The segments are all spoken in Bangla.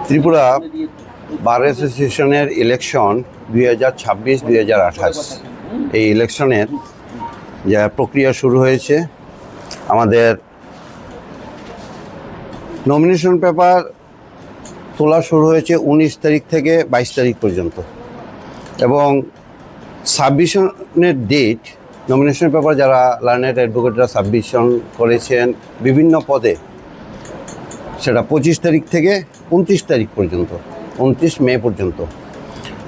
ত্রিপুরা বার অ্যাসোসিয়েশনের ইলেকশন 2026-2028 এই ইলেকশনের যা প্রক্রিয়া শুরু হয়েছে। আমাদের নমিনেশন পেপার তোলা শুরু হয়েছে 19 তারিখ থেকে 22 তারিখ পর্যন্ত, এবং সাবমিশনের ডেট, নমিনেশন পেপার যারা লার্নেড অ্যাডভোকেটরা সাবমিশন করেছেন বিভিন্ন পদে, সেটা 25 তারিখ থেকে 29 তারিখ পর্যন্ত, 29 মে পর্যন্ত।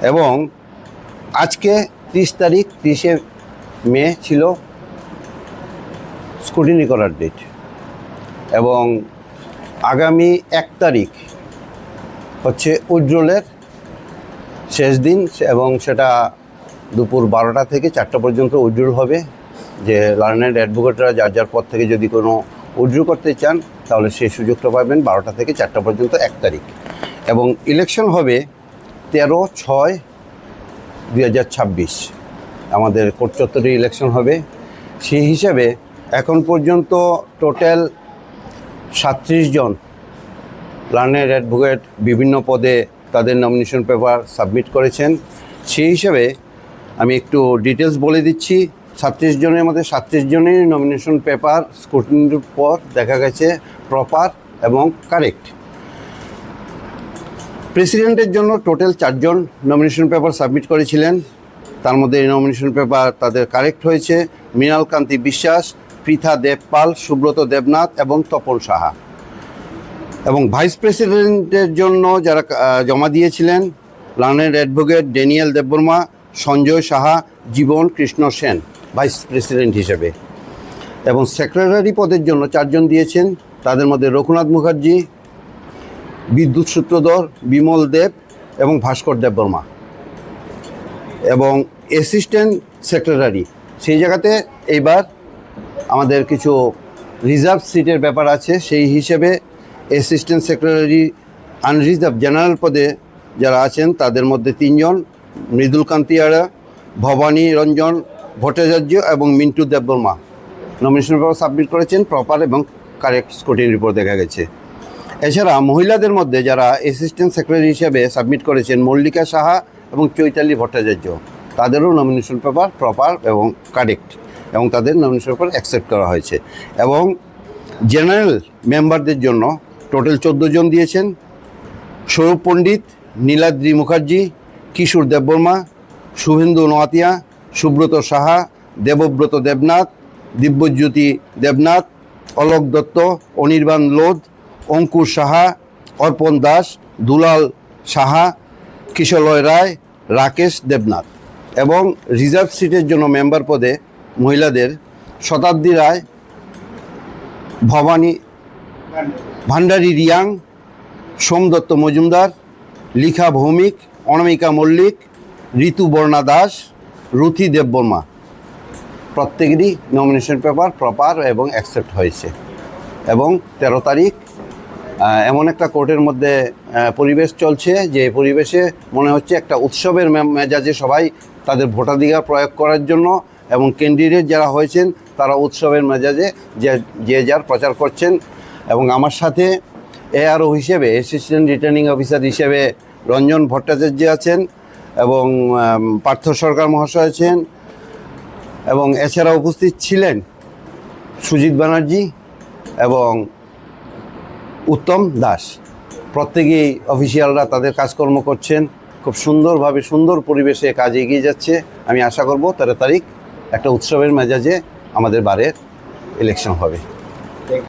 এবং আজকে 30 তারিখ, 30শে মে ছিল স্ক্রুটিনি করার ডেট, এবং আগামী 1 তারিখ হচ্ছে উইথড্রলের শেষ দিন, এবং সেটা দুপুর 12টা থেকে 4টা পর্যন্ত উইথড্রল হবে। যে লার্নেড অ্যাডভোকেটরা যার যার পদ থেকে যদি কোনো উইথড্র করতে চান তাহলে সেই সুযোগটা পাবেন 12টা থেকে 4টা পর্যন্ত 1 তারিখ। এবং ইলেকশন হবে 13/6/2026, আমাদের কোর্ট চত্বরে ইলেকশন হবে। সেই হিসাবে এখন পর্যন্ত টোটাল 37 জন লার্নেড অ্যাডভোকেট বিভিন্ন পদে তাদের নমিনেশন পেপার সাবমিট করেছেন। সেই হিসাবে আমি একটু ডিটেলস বলে দিচ্ছি। 36 জনের মধ্যে 37 জনের নমিনেশন পেপার স্ক্রুটিনির পর দেখা গেছে প্রপার এবং কারেক্ট। প্রেসিডেন্টের জন্য টোটাল 4 জন নমিনেশন পেপার সাবমিট করেছিলেন। তার মধ্যে এই নমিনেশন পেপার তাদের কারেক্ট হয়েছে মৃণাল কান্তি বিশ্বাস, পৃথা দেবপাল, সুব্রত দেবনাথ এবং তপন সাহা। এবং ভাইস প্রেসিডেন্টের জন্য যারা জমা দিয়েছিলেন, learned advocate Daniel Debbarma, Sanjay Saha, Jiban Krishna Sen vice president হিসেবে। এবং সেক্রেটারি পদের জন্য 4 জন দিয়েছেন, তাদের মধ্যে রঘুনাথ মুখার্জি, বিদ্যুৎ সূত্রধর, বিমল দেব এবং ভাস্কর দেববর্মা। এবং অ্যাসিস্ট্যান্ট সেক্রেটারি, সেই জায়গাতে এইবার আমাদের কিছু রিজার্ভ সিটের ব্যাপার আছে। সেই হিসেবে অ্যাসিস্ট্যান্ট সেক্রেটারি আনরিজার্ভ জেনারেল পদে যারা আছেন তাদের মধ্যে 3 জন, মৃদুল কান্তি আড়া, ভবানী রঞ্জন ভট্টাচার্য এবং Mintu Debbarma nomination paper submit করেছেন প্রপার এবং কারেক্ট স্ক্রুটিনি রিপোর্ট দেখা গেছে। এছাড়া মহিলাদের মধ্যে যারা অ্যাসিস্ট্যান্ট সেক্রেটারি হিসেবে সাবমিট করেছেন মল্লিকা সাহা এবং চৈতালি ভট্টাচার্য, তাদেরও নমিনেশন পেপার প্রপার এবং কারেক্ট, এবং তাদের নমিনেশন পেপার অ্যাকসেপ্ট করা হয়েছে। এবং জেনারেল মেম্বারদের জন্য টোটাল 14 জন দিয়েছেন, সৌরভ পণ্ডিত, নীলাদ্রি মুখার্জি, কিশোর দেববর্মা, শুভেন্দু নোয়াতিয়া, সুব্রত সাহা, দেবব্রত দেবনাথ, দিব্যজ্যোতি দেবনাথ, অলোক দত্ত, অনির্বাণ লোধ, অঙ্কুর সাহা, অর্পণ দাস, দুলাল সাহা, কিশলয় রায়, রাকেশ দেবনাথ। এবং রিজার্ভ সিটের জন্য মেম্বার পদে মহিলাদের শতাব্দী রায়, ভবানী ভান্ডারী রিয়াং, সোমদত্ত মজুমদার, লিখা ভৌমিক, অনামিকা মল্লিক, ঋতুবর্ণা দাস, রুথি দেববর্মা। প্রত্যেকেরই নমিনেশন পেপার প্রপার এবং অ্যাকসেপ্ট হয়েছে। এবং 13 তারিখ এমন একটা কোর্টের মধ্যে পরিবেশ চলছে, যে পরিবেশে মনে হচ্ছে একটা উৎসবের মেজাজে সবাই তাদের ভোটাধিকার প্রয়োগ করার জন্য, এবং ক্যান্ডিডেট যারা হয়েছেন তারা উৎসবের মেজাজে যে যার প্রচার করছেন। এবং আমার সাথে এআরও হিসেবে, অ্যাসিস্ট্যান্ট রিটার্নিং অফিসার হিসেবে রঞ্জন ভট্টাচার্য আছেন, এবং পার্থ সরকার মহাশয় আছেন, এবং এছাড়া উপস্থিত ছিলেন সুজিত ব্যানার্জি এবং উত্তম দাস। প্রত্যেকেই অফিসিয়ালরা তাদের কাজকর্ম করছেন খুব সুন্দরভাবে, সুন্দর পরিবেশে কাজ এগিয়ে যাচ্ছে। আমি আশা করব 13 তারিখ একটা উৎসবের মেজাজে আমাদের বারের ইলেকশন হবে।